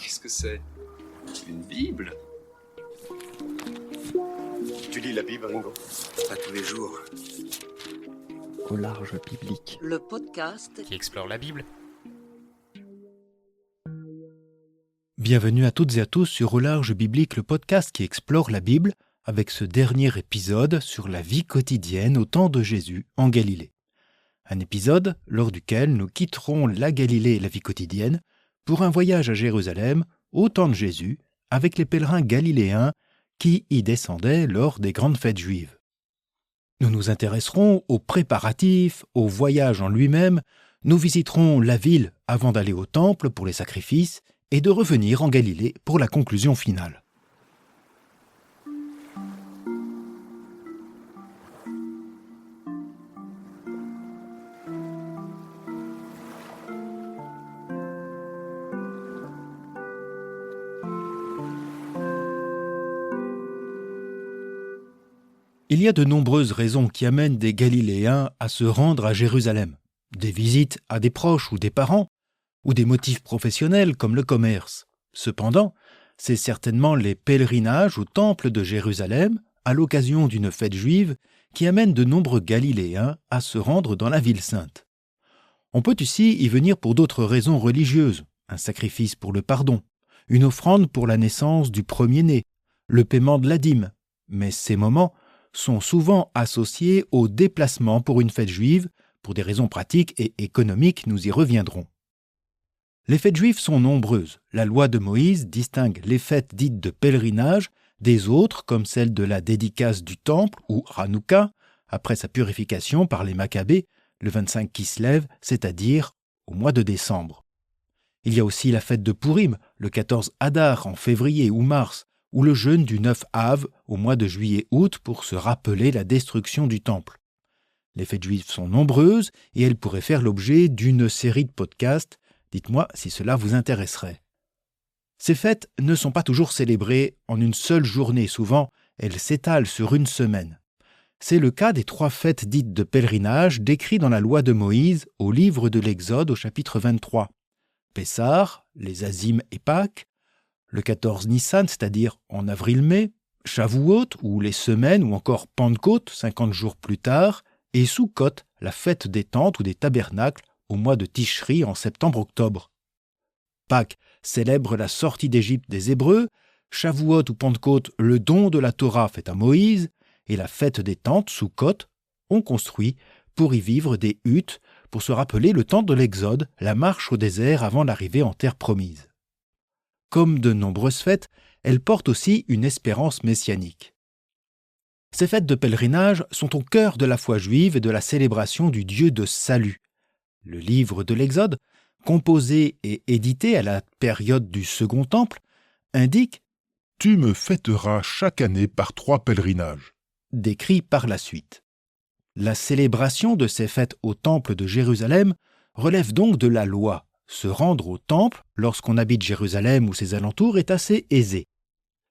Qu'est-ce que c'est? Une Bible? Tu lis la Bible, Ringo? Pas tous les jours. Au large biblique. Le podcast qui explore la Bible. Bienvenue à toutes et à tous sur Au large biblique, le podcast qui explore la Bible, avec ce dernier épisode sur la vie quotidienne au temps de Jésus en Galilée. Un épisode lors duquel nous quitterons la Galilée et la vie quotidienne pour un voyage à Jérusalem au temps de Jésus avec les pèlerins galiléens qui y descendaient lors des grandes fêtes juives. Nous nous intéresserons aux préparatifs, au voyage en lui-même, nous visiterons la ville avant d'aller au temple pour les sacrifices et de revenir en Galilée pour la conclusion finale. Il y a de nombreuses raisons qui amènent des Galiléens à se rendre à Jérusalem. Des visites à des proches ou des parents, ou des motifs professionnels comme le commerce. Cependant, c'est certainement les pèlerinages au temple de Jérusalem, à l'occasion d'une fête juive, qui amènent de nombreux Galiléens à se rendre dans la ville sainte. On peut ici y venir pour d'autres raisons religieuses, un sacrifice pour le pardon, une offrande pour la naissance du premier-né, le paiement de la dîme, mais ces moments sont souvent associés au déplacement pour une fête juive, pour des raisons pratiques et économiques, nous y reviendrons. Les fêtes juives sont nombreuses. La loi de Moïse distingue les fêtes dites de pèlerinage des autres, comme celle de la dédicace du temple ou Hanouka, après sa purification par les Maccabées, le 25 Kislev, c'est-à-dire au mois de décembre. Il y a aussi la fête de Pourim, le 14 Adar en février ou mars, ou le jeûne du 9 Av au mois de juillet-août pour se rappeler la destruction du temple. Les fêtes juives sont nombreuses et elles pourraient faire l'objet d'une série de podcasts. Dites-moi si cela vous intéresserait. Ces fêtes ne sont pas toujours célébrées en une seule journée. Souvent, elles s'étalent sur une semaine. C'est le cas des 3 fêtes dites de pèlerinage décrites dans la loi de Moïse au livre de l'Exode au chapitre 23. Pessah, les Azim et Pâques, le 14 Nissan, c'est-à-dire en avril-mai, Shavuot, ou les semaines, ou encore Pentecôte, 50 jours plus tard, et Sukkot, la fête des tentes ou des tabernacles, au mois de Tishri en septembre-octobre. Pâques célèbre la sortie d'Égypte des Hébreux, Shavuot ou Pentecôte le don de la Torah fait à Moïse, et la fête des tentes, Sukkot, on construit pour y vivre des huttes, pour se rappeler le temps de l'Exode, la marche au désert avant l'arrivée en terre promise. Comme de nombreuses fêtes, elles portent aussi une espérance messianique. Ces fêtes de pèlerinage sont au cœur de la foi juive et de la célébration du Dieu de salut. Le livre de l'Exode, composé et édité à la période du Second Temple, indique « Tu me fêteras chaque année par 3 pèlerinages », décrit par la suite. La célébration de ces fêtes au temple de Jérusalem relève donc de la loi. Se rendre au temple, lorsqu'on habite Jérusalem ou ses alentours, est assez aisé.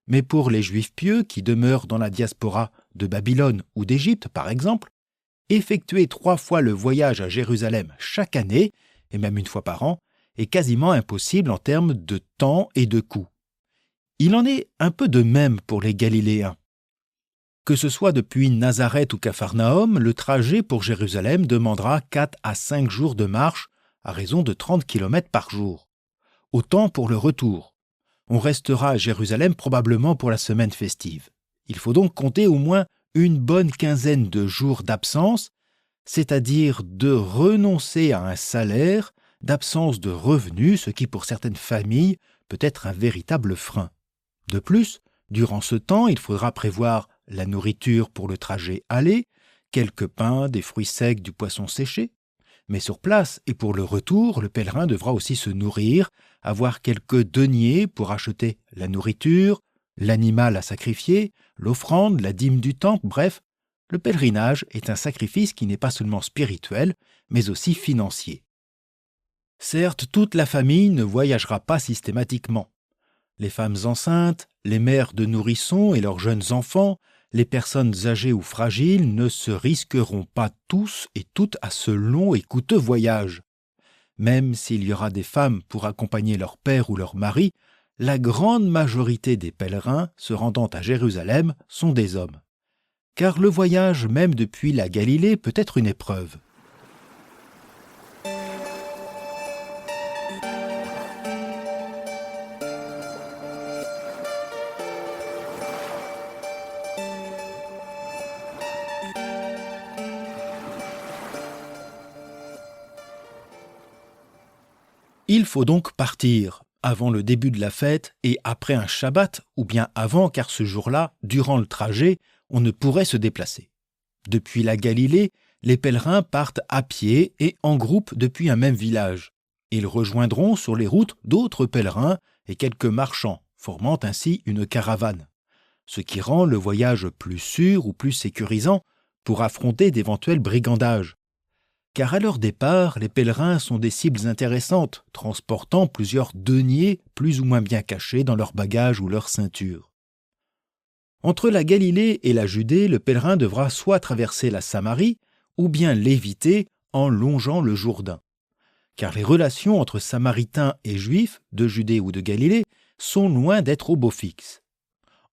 Mais pour les Juifs pieux qui demeurent dans la diaspora de Babylone ou d'Égypte, par exemple, effectuer 3 fois le voyage à Jérusalem chaque année, et même une fois par an, est quasiment impossible en termes de temps et de coût. Il en est un peu de même pour les Galiléens. Que ce soit depuis Nazareth ou Capharnaüm, le trajet pour Jérusalem demandera 4 à 5 jours de marche à raison de 30 km par jour. Autant pour le retour. On restera à Jérusalem probablement pour la semaine festive. Il faut donc compter au moins une bonne quinzaine de jours d'absence, c'est-à-dire de renoncer à un salaire, d'absence de revenus, ce qui pour certaines familles peut être un véritable frein. De plus, durant ce temps, il faudra prévoir la nourriture pour le trajet aller, quelques pains, des fruits secs, du poisson séché. Mais sur place et pour le retour, le pèlerin devra aussi se nourrir, avoir quelques deniers pour acheter la nourriture, l'animal à sacrifier, l'offrande, la dîme du temple, bref, le pèlerinage est un sacrifice qui n'est pas seulement spirituel, mais aussi financier. Certes, toute la famille ne voyagera pas systématiquement. Les femmes enceintes, les mères de nourrissons et leurs jeunes enfants, les personnes âgées ou fragiles ne se risqueront pas tous et toutes à ce long et coûteux voyage. Même s'il y aura des femmes pour accompagner leur père ou leur mari, la grande majorité des pèlerins se rendant à Jérusalem sont des hommes. Car le voyage même depuis la Galilée peut être une épreuve. Il faut donc partir avant le début de la fête et après un Shabbat, ou bien avant, car ce jour-là, durant le trajet, on ne pourrait se déplacer. Depuis la Galilée, les pèlerins partent à pied et en groupe depuis un même village. Ils rejoindront sur les routes d'autres pèlerins et quelques marchands, formant ainsi une caravane, ce qui rend le voyage plus sûr ou plus sécurisant pour affronter d'éventuels brigandages. Car à leur départ, les pèlerins sont des cibles intéressantes, transportant plusieurs deniers plus ou moins bien cachés dans leurs bagages ou leurs ceintures. Entre la Galilée et la Judée, le pèlerin devra soit traverser la Samarie, ou bien l'éviter en longeant le Jourdain. Car les relations entre Samaritains et Juifs, de Judée ou de Galilée, sont loin d'être au beau fixe.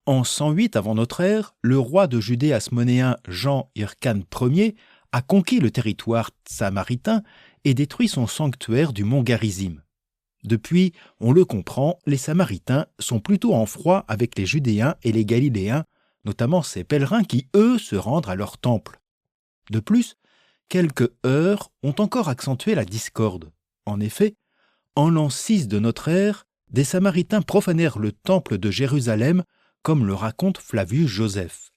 En 108 avant notre ère, le roi de Judée asmonéen Jean Hyrcane Ier a conquis le territoire samaritain et détruit son sanctuaire du mont Garizim. Depuis, on le comprend, les Samaritains sont plutôt en froid avec les Judéens et les Galiléens, notamment ces pèlerins qui, eux, se rendent à leur temple. De plus, quelques heurts ont encore accentué la discorde. En effet, en l'an 6 de notre ère, des Samaritains profanèrent le temple de Jérusalem, comme le raconte Flavius Joseph.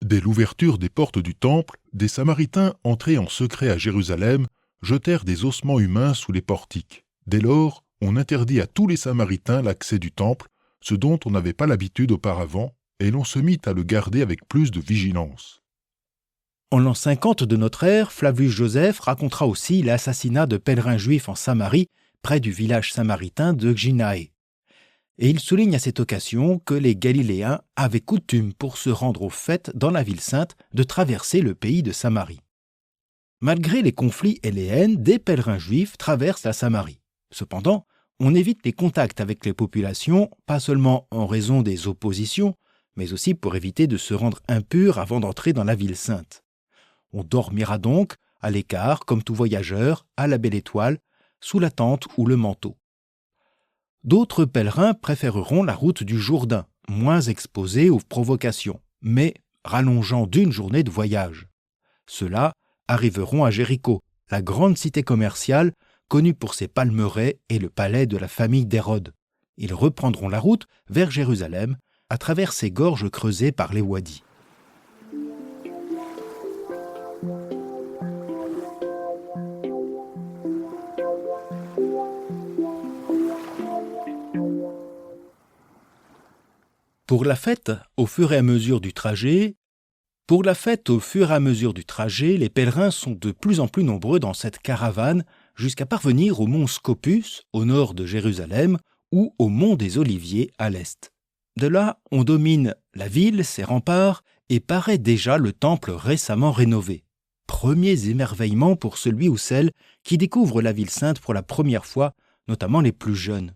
Dès l'ouverture des portes du temple, des Samaritains entrés en secret à Jérusalem jetèrent des ossements humains sous les portiques. Dès lors, on interdit à tous les Samaritains l'accès du temple, ce dont on n'avait pas l'habitude auparavant, et l'on se mit à le garder avec plus de vigilance. En l'an 50 de notre ère, Flavius Joseph racontera aussi l'assassinat de pèlerins juifs en Samarie, près du village samaritain de Ginaé. Et il souligne à cette occasion que les Galiléens avaient coutume pour se rendre aux fêtes dans la ville sainte de traverser le pays de Samarie. Malgré les conflits et les haines, des pèlerins juifs traversent la Samarie. Cependant, on évite les contacts avec les populations, pas seulement en raison des oppositions, mais aussi pour éviter de se rendre impur avant d'entrer dans la ville sainte. On dormira donc à l'écart, comme tout voyageur, à la belle étoile, sous la tente ou le manteau. D'autres pèlerins préféreront la route du Jourdain, moins exposée aux provocations, mais rallongeant d'une journée de voyage. Ceux-là arriveront à Jéricho, la grande cité commerciale connue pour ses palmeraies et le palais de la famille d'Hérode. Ils reprendront la route vers Jérusalem, à travers ces gorges creusées par les wadis. Pour la fête, au fur et à mesure du trajet, les pèlerins sont de plus en plus nombreux dans cette caravane jusqu'à parvenir au mont Scopus, au nord de Jérusalem, ou au mont des Oliviers, à l'est. De là, on domine la ville, ses remparts, et paraît déjà le temple récemment rénové. Premiers émerveillements pour celui ou celle qui découvre la ville sainte pour la première fois, notamment les plus jeunes.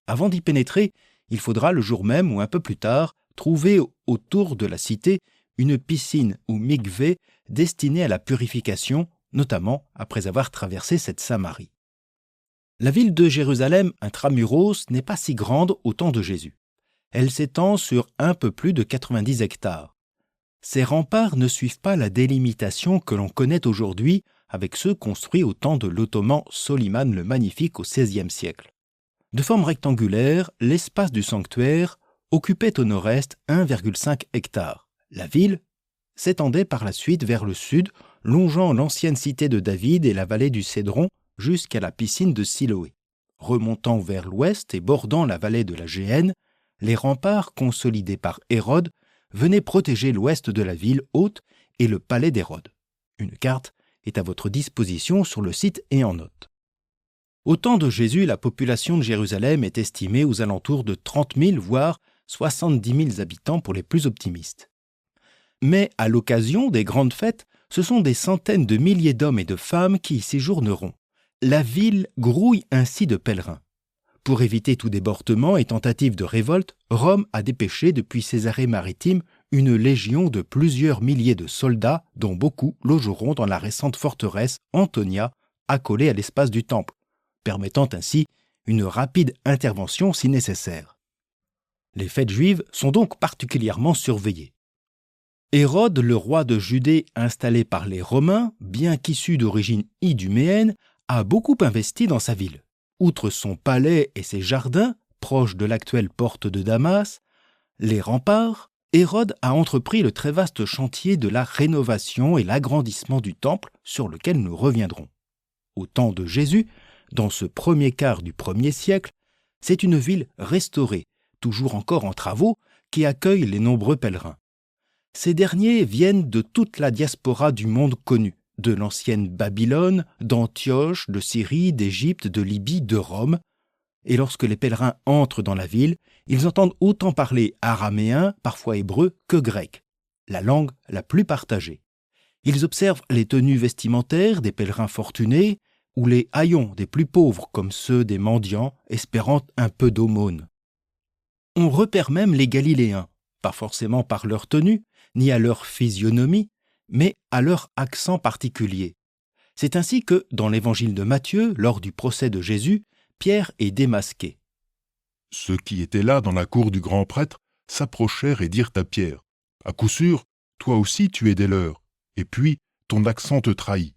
Avant d'y pénétrer, il faudra le jour même ou un peu plus tard trouver autour de la cité une piscine ou mikvé destinée à la purification, notamment après avoir traversé cette Samarie. La ville de Jérusalem intramuros n'est pas si grande au temps de Jésus. Elle s'étend sur un peu plus de 90 hectares. Ces remparts ne suivent pas la délimitation que l'on connaît aujourd'hui avec ceux construits au temps de l'Ottoman Soliman le Magnifique au XVIe siècle. De forme rectangulaire, l'espace du sanctuaire occupait au nord-est 1,5 hectare. La ville s'étendait par la suite vers le sud, longeant l'ancienne cité de David et la vallée du Cédron jusqu'à la piscine de Siloé. Remontant vers l'ouest et bordant la vallée de la Géhenne, les remparts consolidés par Hérode venaient protéger l'ouest de la ville haute et le palais d'Hérode. Une carte est à votre disposition sur le site et en note. Au temps de Jésus, la population de Jérusalem est estimée aux alentours de 30 000, voire 70 000 habitants pour les plus optimistes. Mais à l'occasion des grandes fêtes, ce sont des centaines de milliers d'hommes et de femmes qui y séjourneront. La ville grouille ainsi de pèlerins. Pour éviter tout débordement et tentative de révolte, Rome a dépêché depuis ses arrêts maritimes une légion de plusieurs milliers de soldats, dont beaucoup logeront dans la récente forteresse Antonia, accolée à l'espace du temple, permettant ainsi une rapide intervention si nécessaire. Les fêtes juives sont donc particulièrement surveillées. Hérode, le roi de Judée installé par les Romains, bien qu'issu d'origine iduméenne, a beaucoup investi dans sa ville. Outre son palais et ses jardins, proches de l'actuelle porte de Damas, les remparts, Hérode a entrepris le très vaste chantier de la rénovation et l'agrandissement du temple sur lequel nous reviendrons. Au temps de Jésus, dans ce premier quart du 1er siècle, c'est une ville restaurée, toujours encore en travaux, qui accueille les nombreux pèlerins. Ces derniers viennent de toute la diaspora du monde connu, de l'ancienne Babylone, d'Antioche, de Syrie, d'Égypte, de Libye, de Rome. Et lorsque les pèlerins entrent dans la ville, ils entendent autant parler araméen, parfois hébreu, que grec, la langue la plus partagée. Ils observent les tenues vestimentaires des pèlerins fortunés ou les haillons des plus pauvres comme ceux des mendiants espérant un peu d'aumône. On repère même les Galiléens, pas forcément par leur tenue, ni à leur physionomie, mais à leur accent particulier. C'est ainsi que, dans l'évangile de Matthieu, lors du procès de Jésus, Pierre est démasqué. Ceux qui étaient là dans la cour du grand prêtre s'approchèrent et dirent à Pierre, « À coup sûr, toi aussi tu es des leurs, et puis ton accent te trahit. »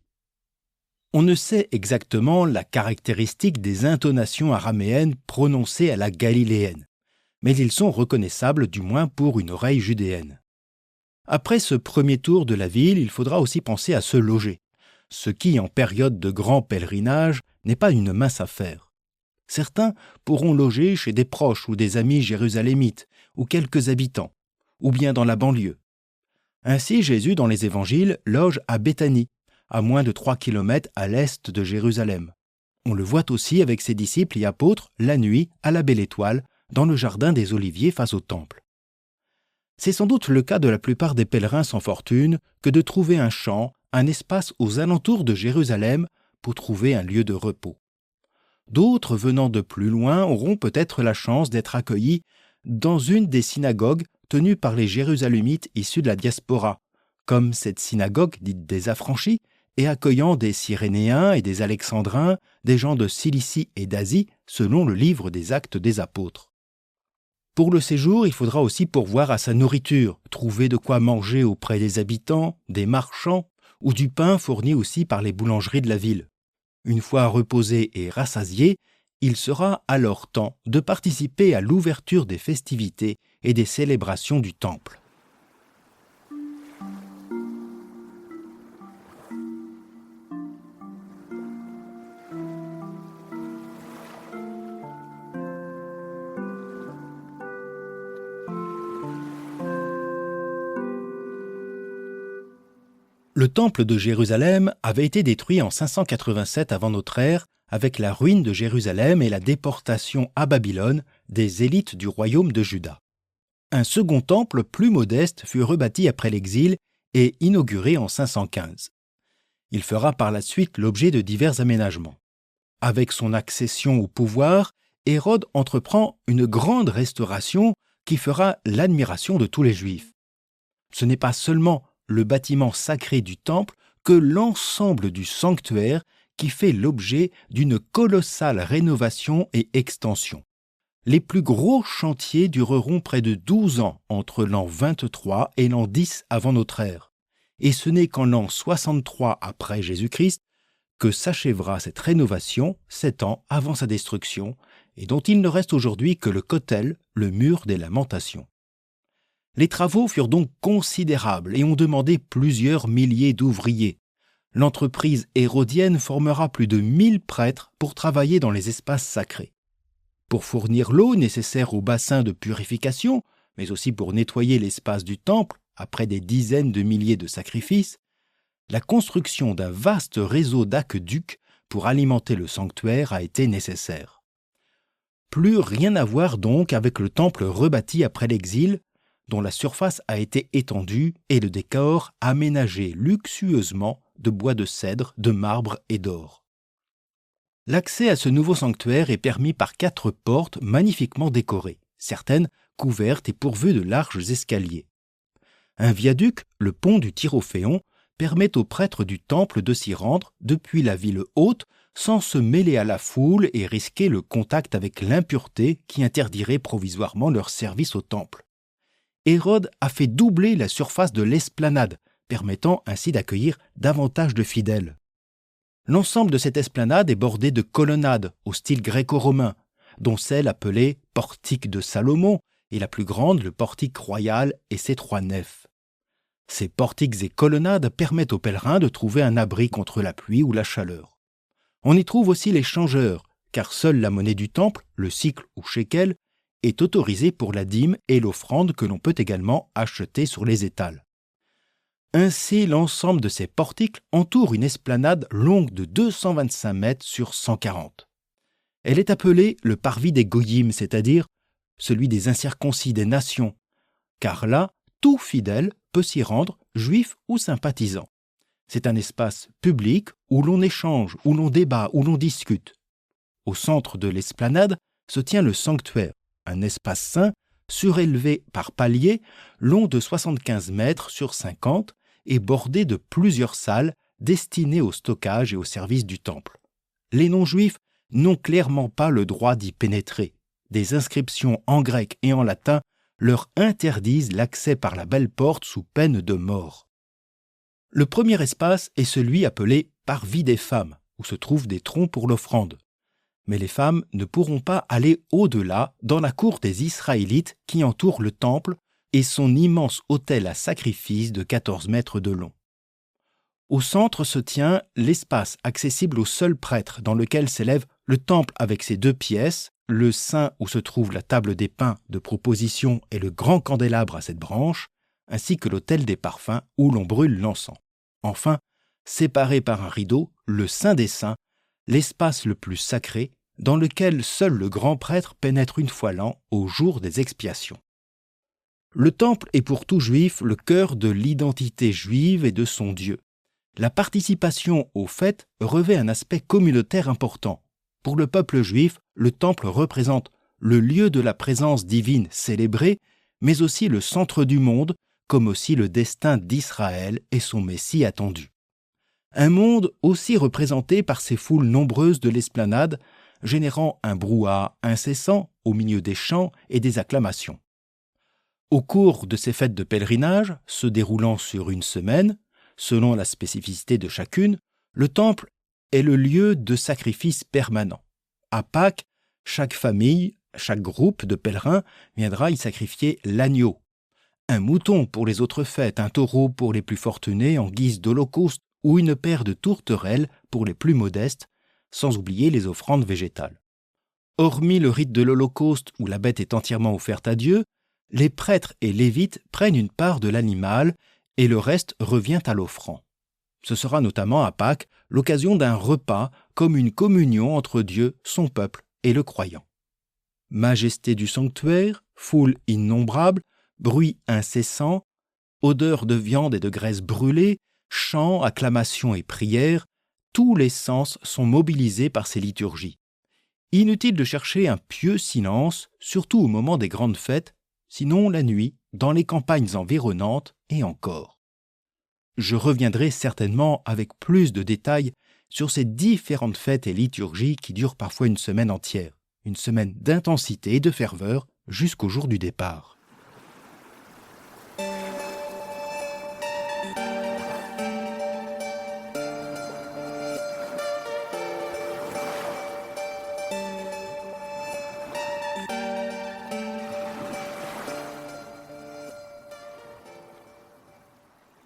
On ne sait exactement la caractéristique des intonations araméennes prononcées à la galiléenne, mais ils sont reconnaissables du moins pour une oreille judéenne. Après ce premier tour de la ville, il faudra aussi penser à se loger, ce qui, en période de grand pèlerinage, n'est pas une mince affaire. Certains pourront loger chez des proches ou des amis jérusalémites, ou quelques habitants, ou bien dans la banlieue. Ainsi, Jésus, dans les évangiles, loge à Béthanie, à moins de 3 kilomètres à l'est de Jérusalem. On le voit aussi avec ses disciples et apôtres la nuit à la Belle Étoile, dans le jardin des Oliviers face au temple. C'est sans doute le cas de la plupart des pèlerins sans fortune que de trouver un champ, un espace aux alentours de Jérusalem pour trouver un lieu de repos. D'autres venant de plus loin auront peut-être la chance d'être accueillis dans une des synagogues tenues par les Jérusalémites issus de la diaspora, comme cette synagogue dite des Affranchis et accueillant des Cyrénéens et des Alexandrins, des gens de Cilicie et d'Asie, selon le livre des Actes des Apôtres. Pour le séjour, il faudra aussi pourvoir à sa nourriture, trouver de quoi manger auprès des habitants, des marchands, ou du pain fourni aussi par les boulangeries de la ville. Une fois reposé et rassasié, il sera alors temps de participer à l'ouverture des festivités et des célébrations du temple. Le temple de Jérusalem avait été détruit en 587 avant notre ère avec la ruine de Jérusalem et la déportation à Babylone des élites du royaume de Juda. Un second temple plus modeste fut rebâti après l'exil et inauguré en 515. Il fera par la suite l'objet de divers aménagements. Avec son accession au pouvoir, Hérode entreprend une grande restauration qui fera l'admiration de tous les Juifs. Ce n'est pas seulement le bâtiment sacré du temple que l'ensemble du sanctuaire qui fait l'objet d'une colossale rénovation et extension. Les plus gros chantiers dureront près de 12 ans entre l'an 23 et l'an 10 avant notre ère. Et ce n'est qu'en l'an 63 après Jésus-Christ que s'achèvera cette rénovation 7 ans avant sa destruction et dont il ne reste aujourd'hui que le Kotel, le mur des lamentations. Les travaux furent donc considérables et ont demandé plusieurs milliers d'ouvriers. L'entreprise hérodienne formera plus de 1000 prêtres pour travailler dans les espaces sacrés. Pour fournir l'eau nécessaire au bassin de purification, mais aussi pour nettoyer l'espace du temple après des dizaines de milliers de sacrifices, la construction d'un vaste réseau d'aqueducs pour alimenter le sanctuaire a été nécessaire. Plus rien à voir donc avec le temple rebâti après l'exil, dont la surface a été étendue et le décor aménagé luxueusement de bois de cèdre, de marbre et d'or. L'accès à ce nouveau sanctuaire est permis par 4 portes magnifiquement décorées, certaines couvertes et pourvues de larges escaliers. Un viaduc, le pont du Tyrophéon, permet aux prêtres du temple de s'y rendre depuis la ville haute sans se mêler à la foule et risquer le contact avec l'impureté qui interdirait provisoirement leur service au temple. Hérode a fait doubler la surface de l'esplanade, permettant ainsi d'accueillir davantage de fidèles. L'ensemble de cette esplanade est bordé de colonnades au style gréco-romain, dont celle appelée portique de Salomon et la plus grande, le portique royal et ses 3 nefs. Ces portiques et colonnades permettent aux pèlerins de trouver un abri contre la pluie ou la chaleur. On y trouve aussi les changeurs, car seule la monnaie du temple, le sicle ou shekel, est autorisée pour la dîme et l'offrande que l'on peut également acheter sur les étals. Ainsi, l'ensemble de ces portiques entoure une esplanade longue de 225 mètres sur 140. Elle est appelée le parvis des Goyim, c'est-à-dire celui des incirconcis des nations, car là, tout fidèle peut s'y rendre, juif ou sympathisant. C'est un espace public où l'on échange, où l'on débat, où l'on discute. Au centre de l'esplanade se tient le sanctuaire, un espace saint surélevé par paliers, long de 75 mètres sur 50 et bordé de plusieurs salles destinées au stockage et au service du temple. Les non-juifs n'ont clairement pas le droit d'y pénétrer. Des inscriptions en grec et en latin leur interdisent l'accès par la belle porte sous peine de mort. Le premier espace est celui appelé parvis des femmes, où se trouvent des troncs pour l'offrande. Mais les femmes ne pourront pas aller au-delà dans la cour des Israélites qui entourent le temple et son immense autel à sacrifice de 14 mètres de long. Au centre se tient l'espace accessible au seul prêtre dans lequel s'élève le temple avec ses 2 pièces, le saint où se trouve la table des pains de proposition et le grand candélabre à 7 branches, ainsi que l'autel des parfums où l'on brûle l'encens. Enfin, séparé par un rideau, le Saint des Saints, l'espace le plus sacré, dans lequel seul le grand prêtre pénètre une fois l'an au jour des expiations. Le temple est pour tout juif le cœur de l'identité juive et de son Dieu. La participation aux fêtes revêt un aspect communautaire important. Pour le peuple juif, le temple représente le lieu de la présence divine célébrée, mais aussi le centre du monde, comme aussi le destin d'Israël et son Messie attendu. Un monde aussi représenté par ces foules nombreuses de l'esplanade, générant un brouhaha incessant au milieu des chants et des acclamations. Au cours de ces fêtes de pèlerinage, se déroulant sur une semaine, selon la spécificité de chacune, le temple est le lieu de sacrifice permanent. À Pâques, chaque famille, chaque groupe de pèlerins viendra y sacrifier l'agneau. Un mouton pour les autres fêtes, un taureau pour les plus fortunés en guise d'holocauste ou une paire de tourterelles pour les plus modestes, sans oublier les offrandes végétales. Hormis le rite de l'holocauste où la bête est entièrement offerte à Dieu, les prêtres et lévites prennent une part de l'animal et le reste revient à l'offrand. Ce sera notamment à Pâques l'occasion d'un repas comme une communion entre Dieu, son peuple et le croyant. Majesté du sanctuaire, foule innombrable, bruit incessant, odeur de viande et de graisse brûlée, chants, acclamations et prières, tous les sens sont mobilisés par ces liturgies. Inutile de chercher un pieux silence, surtout au moment des grandes fêtes, sinon la nuit, dans les campagnes environnantes et encore. Je reviendrai certainement avec plus de détails sur ces différentes fêtes et liturgies qui durent parfois une semaine entière, une semaine d'intensité et de ferveur jusqu'au jour du départ.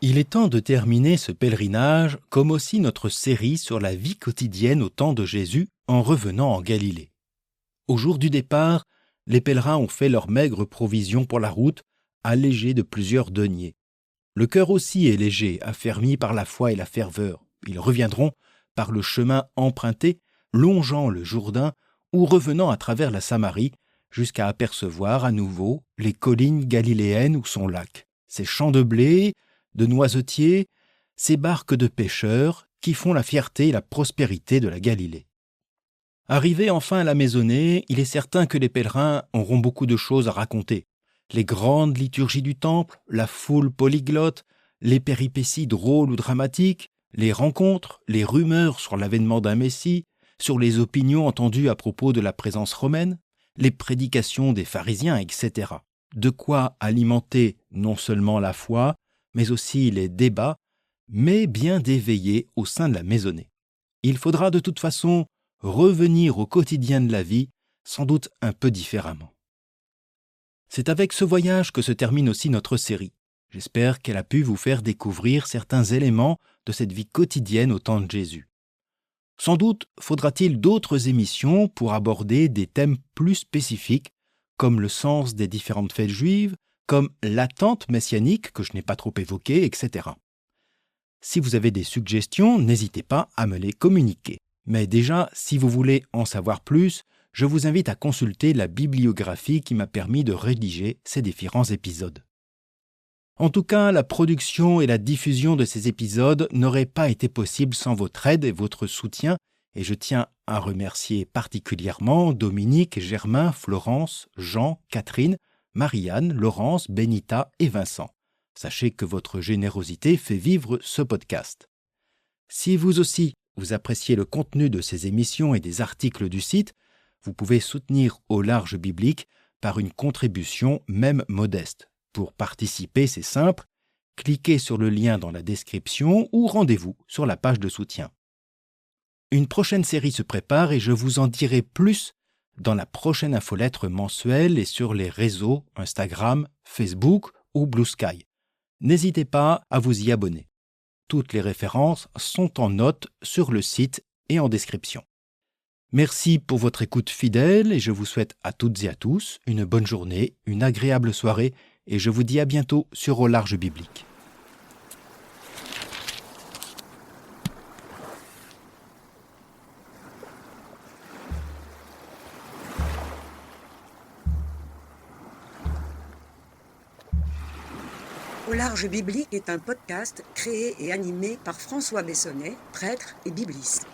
Il est temps de terminer ce pèlerinage, comme aussi notre série sur la vie quotidienne au temps de Jésus en revenant en Galilée. Au jour du départ, les pèlerins ont fait leur maigre provision pour la route, allégée de plusieurs deniers. Le cœur aussi est léger, affermi par la foi et la ferveur. Ils reviendront par le chemin emprunté, longeant le Jourdain ou revenant à travers la Samarie, jusqu'à apercevoir à nouveau les collines galiléennes ou son lac, ses champs de blé, de noisetiers, ces barques de pêcheurs qui font la fierté et la prospérité de la Galilée. Arrivés enfin à la maisonnée, il est certain que les pèlerins auront beaucoup de choses à raconter. Les grandes liturgies du temple, la foule polyglotte, les péripéties drôles ou dramatiques, les rencontres, les rumeurs sur l'avènement d'un Messie, sur les opinions entendues à propos de la présence romaine, les prédications des pharisiens, etc. De quoi alimenter non seulement la foi, mais aussi les débats, mais bien d'éveiller au sein de la maisonnée. Il faudra de toute façon revenir au quotidien de la vie, sans doute un peu différemment. C'est avec ce voyage que se termine aussi notre série. J'espère qu'elle a pu vous faire découvrir certains éléments de cette vie quotidienne au temps de Jésus. Sans doute faudra-t-il d'autres émissions pour aborder des thèmes plus spécifiques, comme le sens des différentes fêtes juives, comme l'attente messianique que je n'ai pas trop évoquée, etc. Si vous avez des suggestions, n'hésitez pas à me les communiquer. Mais déjà, si vous voulez en savoir plus, je vous invite à consulter la bibliographie qui m'a permis de rédiger ces différents épisodes. En tout cas, la production et la diffusion de ces épisodes n'auraient pas été possibles sans votre aide et votre soutien, et je tiens à remercier particulièrement Dominique, Germain, Florence, Jean, Catherine, Marianne, Laurence, Benita et Vincent. Sachez que votre générosité fait vivre ce podcast. Si vous aussi, vous appréciez le contenu de ces émissions et des articles du site, vous pouvez soutenir Au Large Biblique par une contribution même modeste. Pour participer, c'est simple, cliquez sur le lien dans la description ou rendez-vous sur la page de soutien. Une prochaine série se prépare et je vous en dirai plus dans la prochaine infolettre mensuelle et sur les réseaux Instagram, Facebook ou Blue Sky. N'hésitez pas à vous y abonner. Toutes les références sont en note sur le site et en description. Merci pour votre écoute fidèle et je vous souhaite à toutes et à tous une bonne journée, une agréable soirée et je vous dis à bientôt sur Au Large Biblique. Au Large Biblique est un podcast créé et animé par François Bessonnet, prêtre et bibliste.